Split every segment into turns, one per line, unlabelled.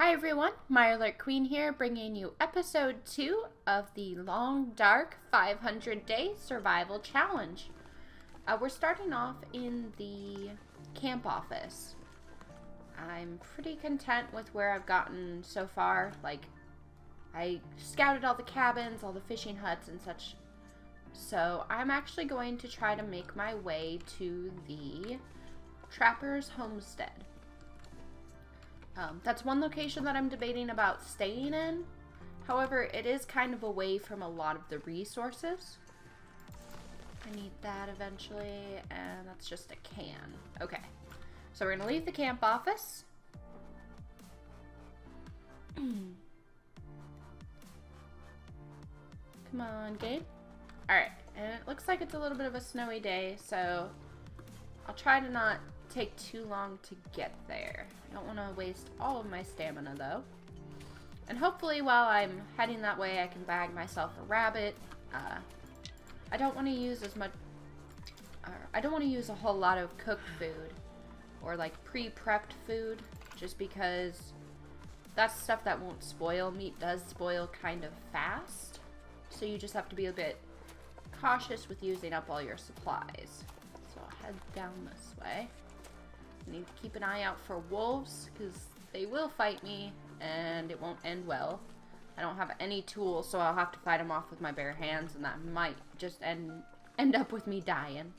Hi everyone, My Alert Queen here, bringing you episode 2 of the Long Dark 500 Day Survival Challenge. We're starting off in the camp office. I'm pretty content with where I've gotten so far. I scouted all the cabins, all the fishing huts and such. So I'm actually going to try to make my way to the Trapper's Homestead. That's one location that I'm debating about staying in. However, it is kind of away from a lot of the resources. I need that eventually, and that's just a can. Okay, so we're gonna leave the camp office. Come on, game. Alright, and it looks like it's a little bit of a snowy day, so I'll try to not take too long to get there. I don't want to waste all of my stamina though. And hopefully while I'm heading that way I can bag myself a rabbit. I don't want to use as much I don't want to use a whole lot of cooked food or like pre-prepped food, just because that's stuff that won't spoil. Meat does spoil kind of fast, so you just have to be a bit cautious with using up all your supplies. So I'll head down this way. I need to keep an eye out for wolves, because they will fight me, and it won't end well. I don't have any tools, so I'll have to fight them off with my bare hands, and that might just end up with me dying.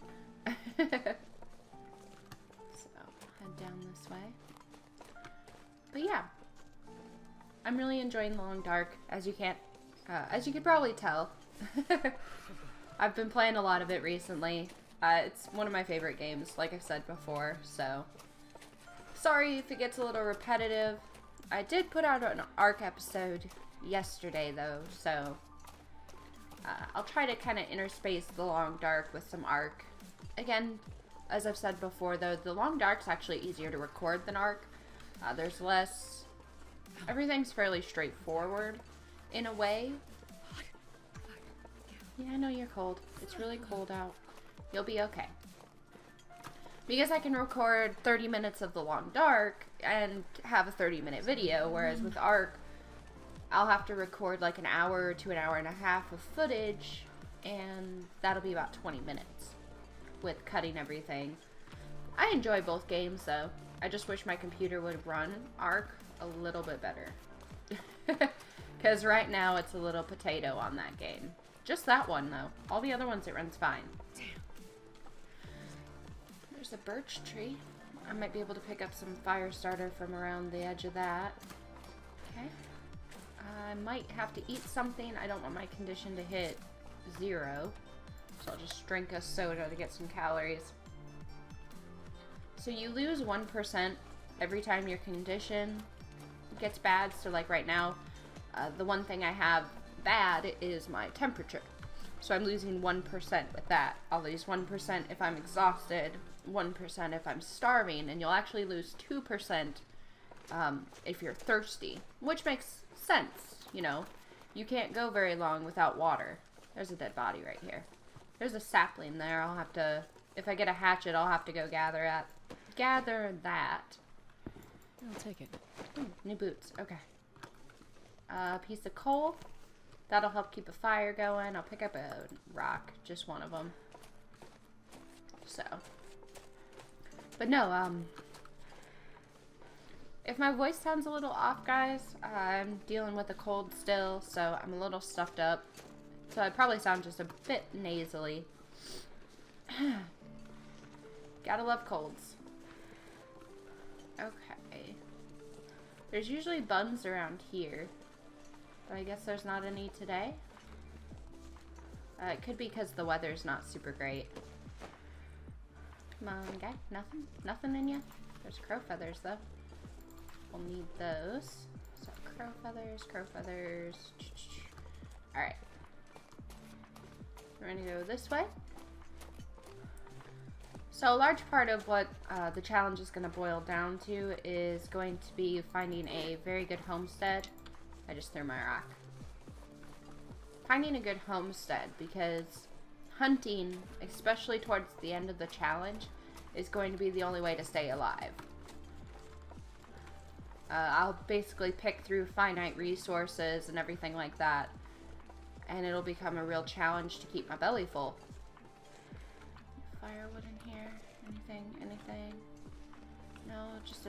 So, head down this way. But yeah, I'm really enjoying Long Dark, as you could probably tell. I've been playing a lot of it recently. It's one of my favorite games, like I've said before, so sorry if it gets a little repetitive. I did put out an ARC episode yesterday, though, so I'll try to kind of interspace the Long Dark with some ARC. Again, as I've said before, though, the Long Dark's actually easier to record than ARC. There's less... Everything's fairly straightforward, in a way. Yeah, I know you're cold. It's really cold out. You'll be okay. Because I can record 30 minutes of the Long Dark and have a 30-minute video, whereas with ARC, I'll have to record like an hour to an hour and a half of footage, and that'll be about 20 minutes with cutting everything. I enjoy both games, though. I just wish my computer would run ARC a little bit better. Because right now, it's a little potato on that game. Just that one, though. All the other ones, it runs fine. Damn. There's a birch tree. I might be able to pick up some fire starter from around the edge of that. Okay. I might have to eat something. I don't want my condition to hit 0. So I'll just drink a soda to get some calories. So you lose 1% every time your condition gets bad. So like right now, the one thing I have bad is my temperature. So I'm losing 1% with that. I'll lose 1% if I'm exhausted, 1% if I'm starving, and you'll actually lose 2% if you're thirsty, which makes sense, you know. You can't go very long without water. There's a dead body right here. There's a sapling there. I'll have to, if I get a hatchet, I'll have to go gather that.
I'll take it.
Ooh, new boots. Okay. A piece of coal. That'll help keep a fire going. I'll pick up a rock, just one of them. So. But no, if my voice sounds a little off, guys, I'm dealing with a cold still, so I'm a little stuffed up. So I probably sound just a bit nasally. Gotta love colds. Okay. There's usually bugs around here. But I guess there's not any today. It could be because the weather's not super great. Come on, guy. Nothing? Nothing in you? There's crow feathers, though. We'll need those. So, crow feathers, crow feathers. Alright. We're gonna go this way. So, a large part of what the challenge is gonna boil down to is going to be finding a very good homestead. I just threw my rock. Finding a good homestead, because hunting, especially towards the end of the challenge, is going to be the only way to stay alive. I'll basically pick through finite resources and everything like that. And it'll become a real challenge to keep my belly full. Firewood in here? Anything? No, just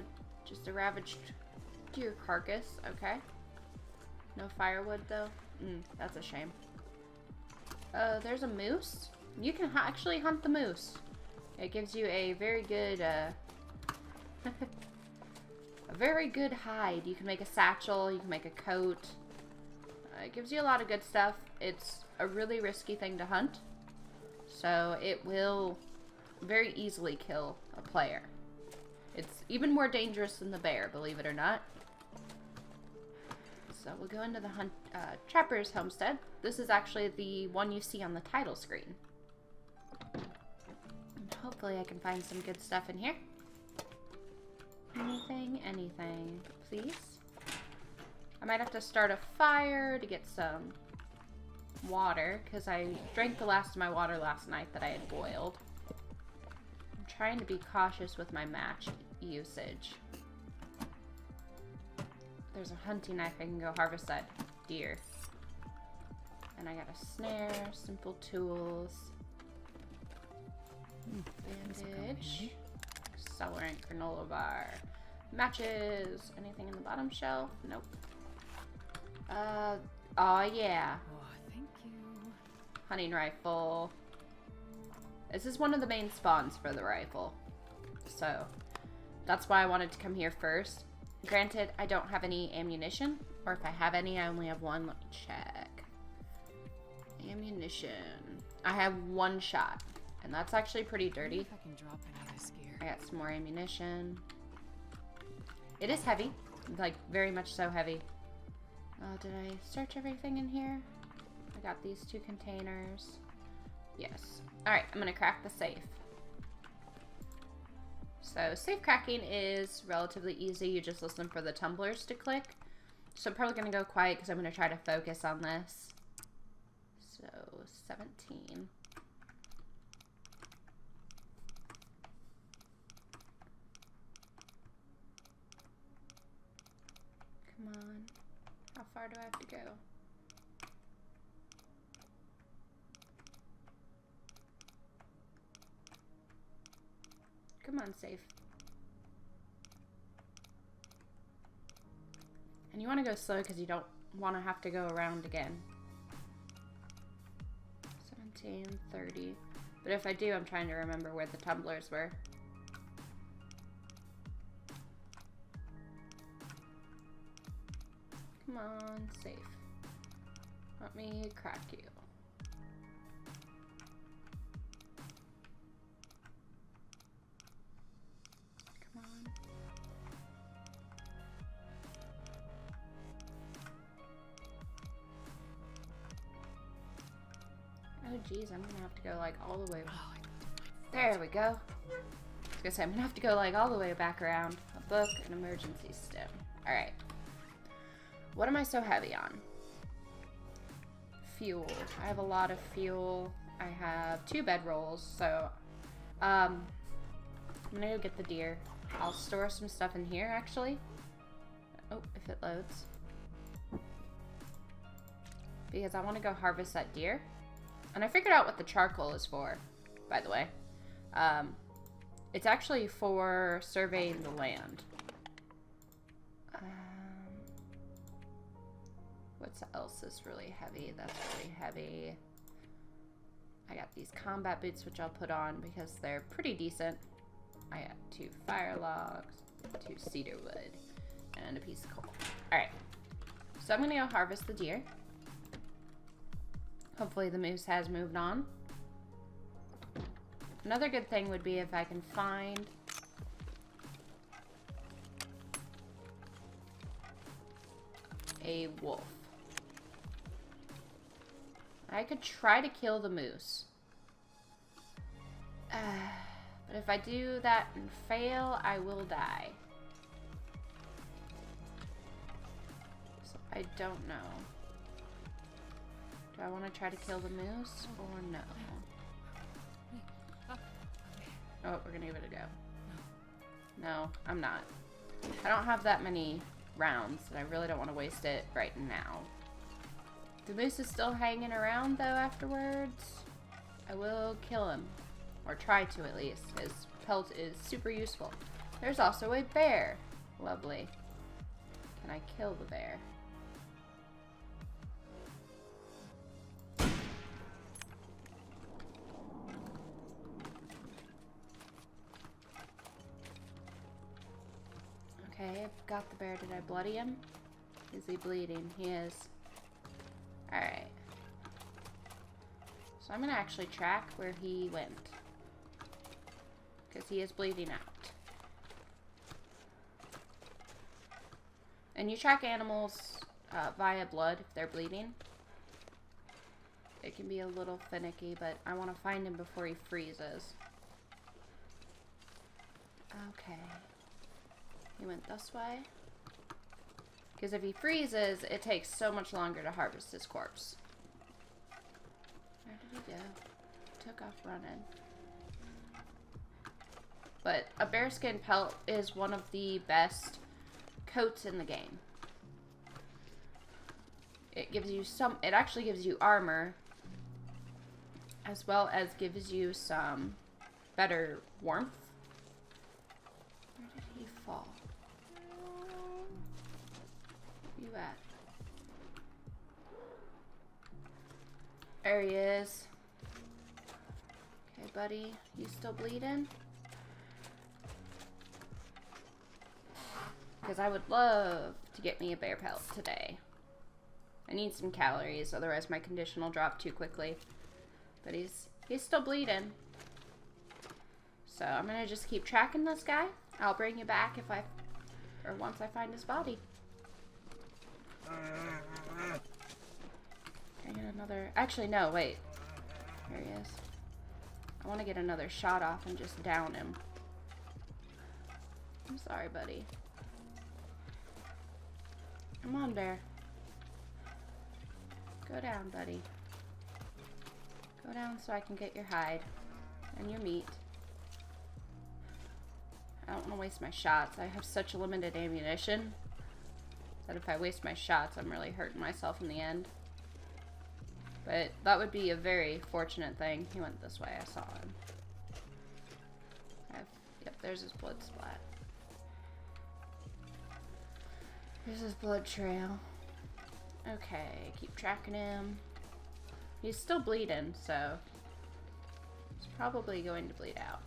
a ravaged deer carcass. Okay. No firewood though. That's a shame. There's a moose. You can actually hunt the moose. It gives you a very good, a very good hide. You can make a satchel. You can make a coat. It gives you a lot of good stuff. It's a really risky thing to hunt, so it will very easily kill a player. It's even more dangerous than the bear, believe it or not. So we'll go into the Trapper's Homestead. This is actually the one you see on the title screen. And hopefully I can find some good stuff in here. Anything, please. I might have to start a fire to get some water, because I drank the last of my water last night that I had boiled. I'm trying to be cautious with my match usage. There's a hunting knife. I can go harvest that deer. And I got a snare, simple tools, bandage, celery, granola bar, matches. Anything in the bottom shelf? Nope. Oh yeah.
Oh, thank you.
Hunting rifle. This is one of the main spawns for the rifle. So, that's why I wanted to come here first. Granted, I don't have any ammunition. Or if I have any, I only have one. Let me check. Ammunition. I have one shot. And that's actually pretty dirty.
I can drop any of this gear.
I got some more ammunition. It is heavy. Like, very much so heavy. Did I search everything in here? I got these 2 containers. Yes. Alright, I'm gonna crack the safe. So, safe cracking is relatively easy. You just listen for the tumblers to click. So I'm probably gonna go quiet because I'm gonna try to focus on this. So, 17. Come on. How far do I have to go? Come on, safe. And you want to go slow because you don't want to have to go around again. 17, 30. But if I do, I'm trying to remember where the tumblers were. Come on, safe. Let me crack you. Come on. Oh geez, I'm gonna have to go like all the way. There we go. I was gonna say I'm gonna have to go like all the way back around. A book, an emergency stem. Alright. What am I so heavy on? Fuel. I have a lot of fuel. I have 2 bedrolls, so I'm gonna go get the deer. I'll store some stuff in here actually. Oh, if it loads. Because I want to go harvest that deer. And I figured out what the charcoal is for, by the way. It's actually for surveying the land. What else is really heavy? That's really heavy. I got these combat boots, which I'll put on because they're pretty decent. I got 2 fire logs, 2 cedar wood, and a piece of coal. Alright. So I'm going to go harvest the deer. Hopefully the moose has moved on. Another good thing would be if I can find a wolf. I could try to kill the moose. But if I do that and fail, I will die. So I don't know. Do I want to try to kill the moose or no? Oh, we're gonna give it a go. No, I'm not. I don't have that many rounds, and I really don't want to waste it right now. The moose is still hanging around, though, afterwards. I will kill him. Or try to, at least. His pelt is super useful. There's also a bear. Lovely. Can I kill the bear? Okay, I've got the bear. Did I bloody him? Is he bleeding? He is. Alright. So I'm going to actually track where he went. Because he is bleeding out. And you track animals via blood if they're bleeding. It can be a little finicky, but I want to find him before he freezes. Okay. He went this way. Because if he freezes, it takes so much longer to harvest his corpse. Where did he go? Took off running. But a bearskin pelt is one of the best coats in the game. It gives you some, it actually gives you armor, as well as gives you some better warmth. Where did he fall? Where you at? There he is. Okay, buddy, you still bleeding? Because I would love to get me a bear pelt today. I need some calories, otherwise my condition will drop too quickly. But he's still bleeding. So I'm gonna just keep tracking this guy. I'll bring you back once I find his body. Can I get another? Actually, no. Wait. There he is. I want to get another shot off and just down him. I'm sorry, buddy. Come on, bear. Go down, buddy. Go down so I can get your hide and your meat. I don't want to waste my shots. I have such limited ammunition that if I waste my shots, I'm really hurting myself in the end. But that would be a very fortunate thing. He went this way. I saw him. Yep, there's his blood splat. Here's his blood trail. Okay, keep tracking him. He's still bleeding, so he's probably going to bleed out.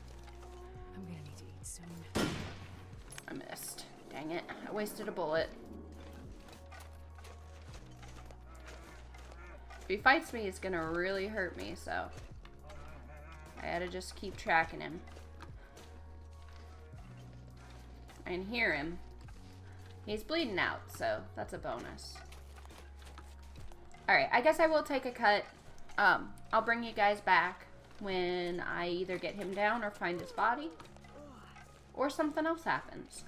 I'm gonna need to eat soon.
I missed. Dang it. I wasted a bullet. If he fights me, it's gonna really hurt me, so I had to just keep tracking him. I can hear him. He's bleeding out, so that's a bonus. Alright, I guess I will take a cut. I'll bring you guys back when I either get him down or find his body. Or something else happens.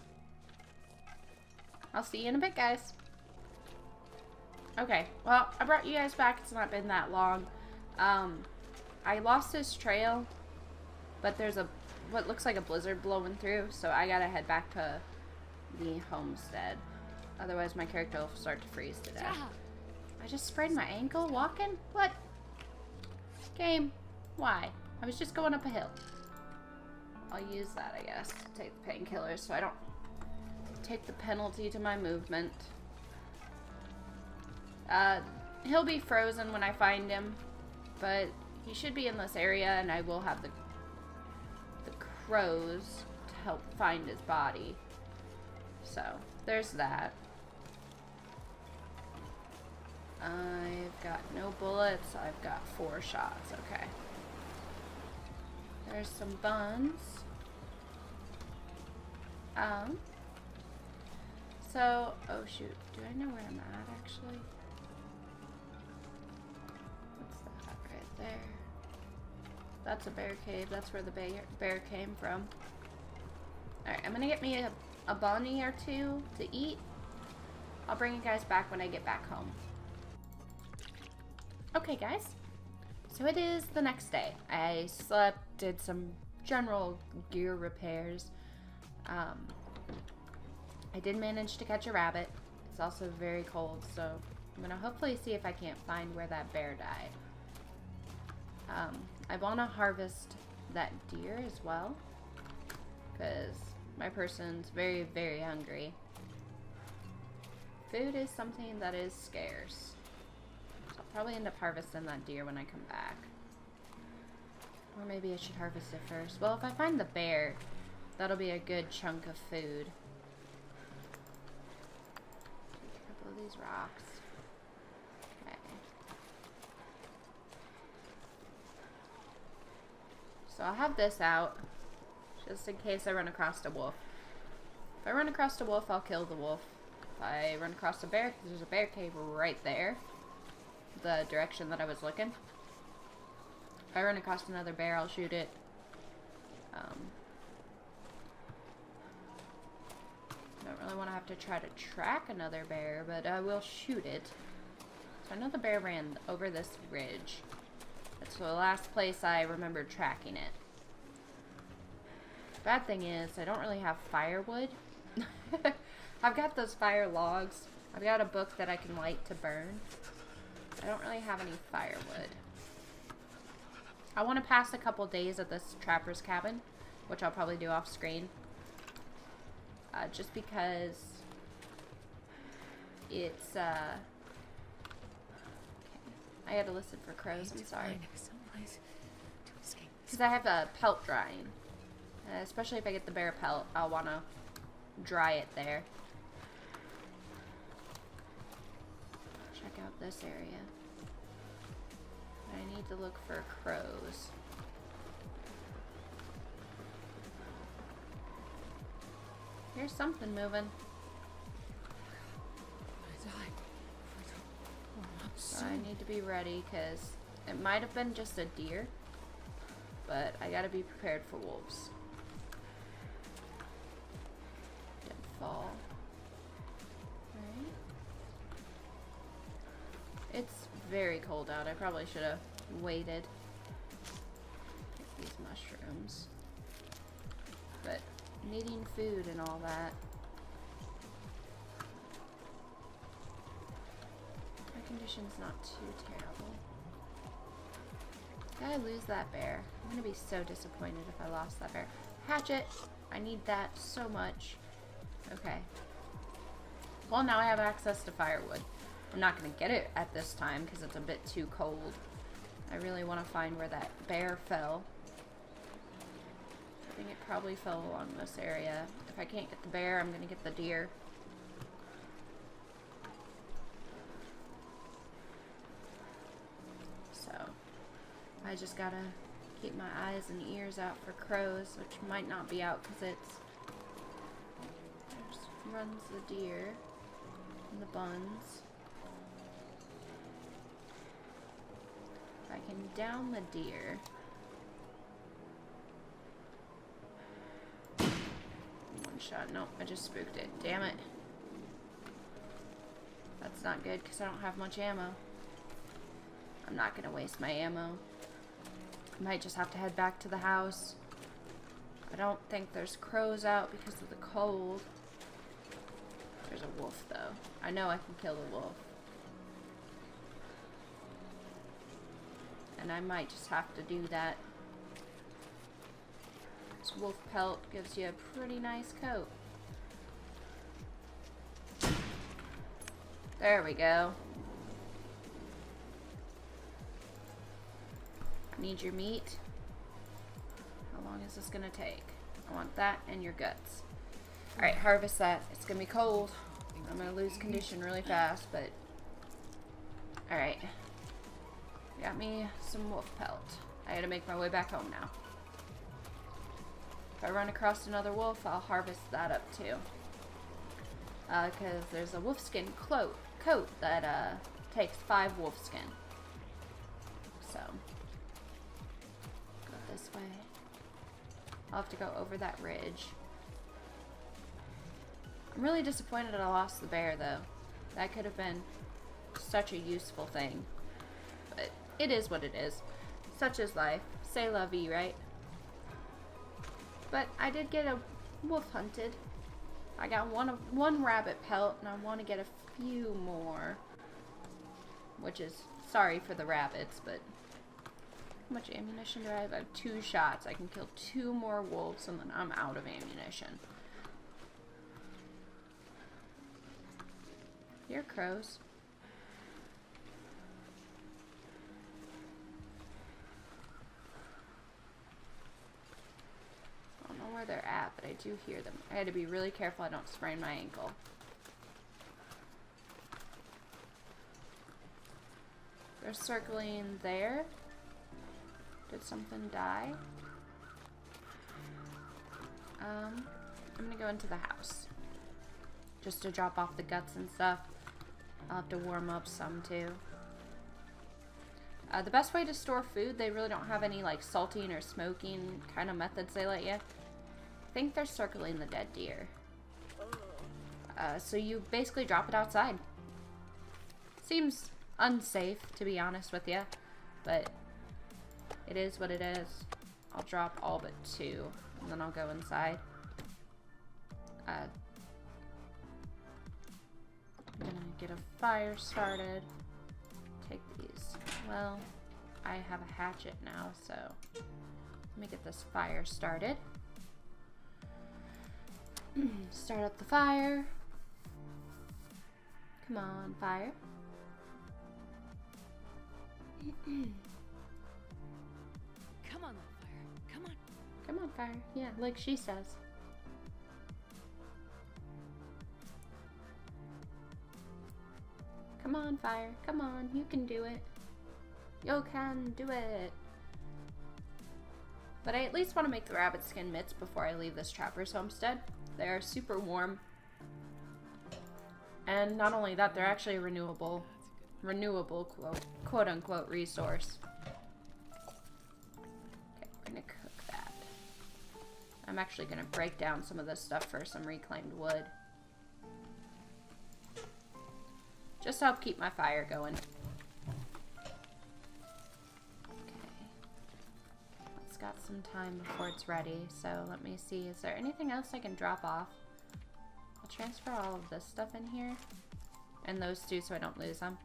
I'll see you in a bit, guys. Okay, well, I brought you guys back. It's not been that long. I lost his trail, but there's what looks like a blizzard blowing through, so I gotta head back to the homestead. Otherwise, my character will start to freeze to death. I just sprained my ankle walking? What? Game. Why? I was just going up a hill. I'll use that, I guess, to take the painkillers so I don't take the penalty to my movement. He'll be frozen when I find him, but he should be in this area, and I will have the crows to help find his body. So, there's that. I've got no bullets. I've got 4 shots. Okay. There's some buns. So, oh shoot. Do I know where I'm at, actually? What's that right there? That's a bear cave. That's where the bear came from. Alright, I'm gonna get me a bunny or 2 to eat. I'll bring you guys back when I get back home. Okay, guys. So it is the next day. I slept, did some general gear repairs, I did manage to catch a rabbit. It's also very cold, so I'm gonna hopefully see if I can't find where that bear died. I want to harvest that deer as well, because my person's very, very hungry. Food is something that is scarce. So I'll probably end up harvesting that deer when I come back. Or maybe I should harvest it first. Well, if I find the bear, that'll be a good chunk of food. A couple of these rocks. Okay. So I'll have this out, just in case I run across a wolf. If I run across a wolf, I'll kill the wolf. If I run across a bear, because there's a bear cave right there, the direction that I was looking. If I run across another bear, I'll shoot it. Don't really want to have to try to track another bear, but I will shoot it. So I know the bear ran over this ridge. That's the last place I remember tracking it. Bad thing is, I don't really have firewood. I've got those fire logs. I've got a book that I can light to burn. I don't really have any firewood. I want to pass a couple days at this trapper's cabin, which I'll probably do off screen. Just because it's, okay. I had to listen for crows, I'm sorry. Because I have a pelt drying. Especially if I get the bear pelt, I'll want to dry it there. Check out this area. I need to look for crows. Here's something moving. So I need to be ready because it might have been just a deer, but I gotta be prepared for wolves. Deadfall. Right. It's very cold out. I probably should have waited. Get these mushrooms. But needing food and all that. My condition's not too terrible. Did I lose that bear? I'm gonna be so disappointed if I lost that bear. Hatchet! I need that so much. Okay. Well, now I have access to firewood. I'm not gonna get it at this time because it's a bit too cold. I really want to find where that bear fell. I think it probably fell along this area. If I can't get the bear, I'm gonna get the deer. So, I just gotta keep my eyes and ears out for crows, which might not be out because it's... There's runs the deer and the buns. If I can down the deer... One shot. Nope, I just spooked it. Damn it. That's not good because I don't have much ammo. I'm not going to waste my ammo. I might just have to head back to the house. I don't think there's crows out because of the cold. There's a wolf though. I know I can kill the wolf. And I might just have to do that. This wolf pelt gives you a pretty nice coat. There we go. Need your meat. How long is this gonna take? I want that and your guts. Alright, harvest that. It's gonna be cold. I'm gonna lose condition really fast, but... Alright. Got me some wolf pelt. I gotta make my way back home now. If I run across another wolf, I'll harvest that up too. Because there's a wolfskin coat that takes 5 wolfskin. So... this way. I'll have to go over that ridge. I'm really disappointed that I lost the bear though. That could have been such a useful thing. But it is what it is. Such is life. C'est la vie, right? But I did get a wolf hunted. I got one rabbit pelt, and I want to get a few more. Which is, sorry for the rabbits, but how much ammunition do I have? I have 2 shots. I can kill 2 more wolves, and then I'm out of ammunition. Here, crows. I don't know where they're at, but I do hear them. I had to be really careful I don't sprain my ankle. They're circling there. Did something die? I'm gonna go into the house. Just to drop off the guts and stuff. I'll have to warm up some too. The best way to store food, they really don't have any like salting or smoking kind of methods they let you. I think they're circling the dead deer. So you basically drop it outside. Seems unsafe, to be honest with you, but it is what it is. I'll drop all but 2, and then I'll go inside. I'm gonna get a fire started. Take these. Well, I have a hatchet now, so let me get this fire started. Start up the fire. Come on, fire.
Come on, little fire. Come on.
Come on, fire. Yeah, like she says. Come on, fire. Come on, you can do it. You can do it. But I at least want to make the rabbit skin mitts before I leave this trapper's homestead. They are super warm. And not only that, they're actually a renewable quote unquote resource. Okay, we're gonna cook that. I'm actually gonna break down some of this stuff for some reclaimed wood. Just to help keep my fire going. Okay. It's got some time before it's ready, so let me see. Is there anything else I can drop off? I'll transfer all of this stuff in here. And those 2 so I don't lose them.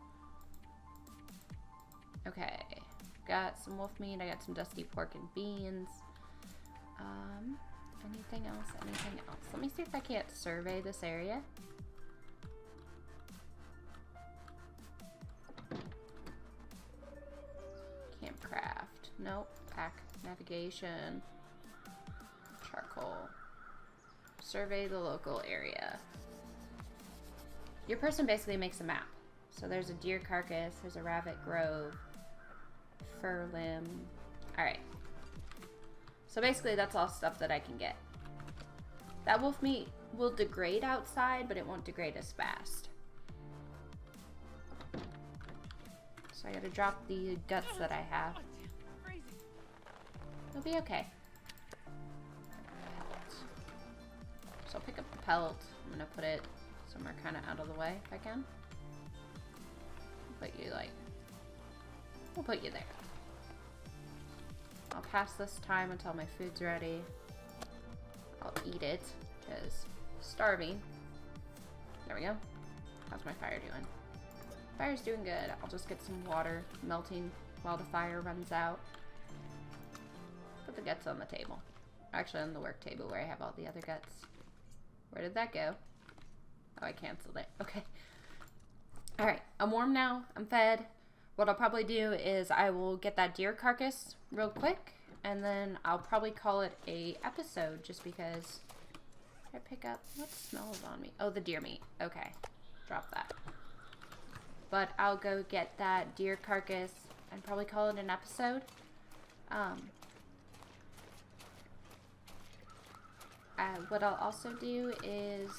Okay. Got some wolf meat. I got some dusty pork and beans. Anything else? Anything else? Let me see if I can't survey this area. Campcraft. Nope. Pack. Navigation. Charcoal. Survey the local area. Your person basically makes a map. So there's a deer carcass, there's a rabbit grove, fur limb. Alright. So basically that's all stuff that I can get. That wolf meat will degrade outside, but it won't degrade as fast. So I gotta drop the guts that I have. It'll be okay. So I'll pick up the pelt. I'm gonna put it somewhere kind of out of the way if I can. Put you like, we'll put you there. I'll pass this time until my food's ready. I'll eat it because starving. There we go. How's my fire doing? Fire's doing good. I'll just get some water melting while the fire runs out. Put the guts on the table. Actually, on the work table where I have all the other guts. Where did that go? Oh, I canceled it. Okay. Alright, I'm warm now. I'm fed. What I'll probably do is I will get that deer carcass real quick, and then I'll probably call it a episode just because I pick up what smells on me. Oh, the deer meat. Okay. Drop that. But I'll go get that deer carcass and probably call it an episode. What I'll also do is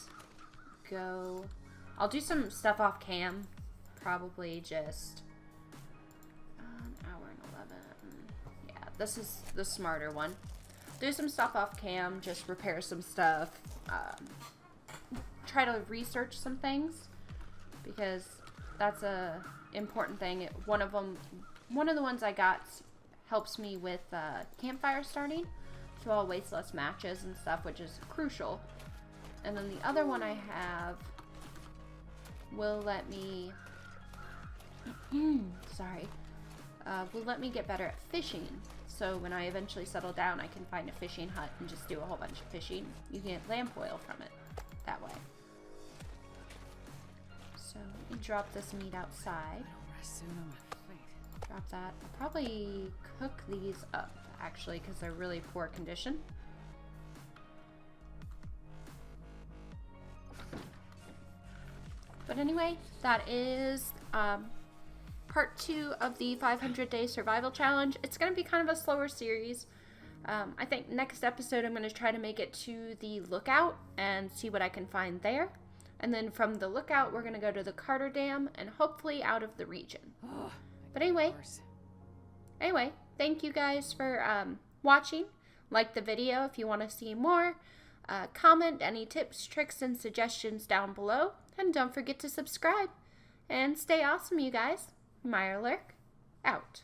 I'll do some stuff off cam, probably just an hour and 11. Yeah, this is the smarter one. Do some stuff off cam, just repair some stuff, try to research some things, because that's a important thing. One of the ones I got helps me with campfire starting, so I'll waste less matches and stuff, which is crucial. And then the other one I have will let me, sorry, will let me get better at fishing. So when I eventually settle down, I can find a fishing hut and just do a whole bunch of fishing. You can get lamp oil from it that way. So let me drop this meat outside. Drop that. I'll probably cook these up, actually, because they're really poor condition. But anyway, that is part 2 of the 500-day survival challenge. It's going to be kind of a slower series. I think next episode I'm going to try to make it to the lookout and see what I can find there. And then from the lookout, we're going to go to the Carter Dam and hopefully out of the region. But anyway, thank you guys for watching. Like the video if you want to see more. Comment any tips, tricks, and suggestions down below. And don't forget to subscribe. And stay awesome, you guys. Mirelurk, out.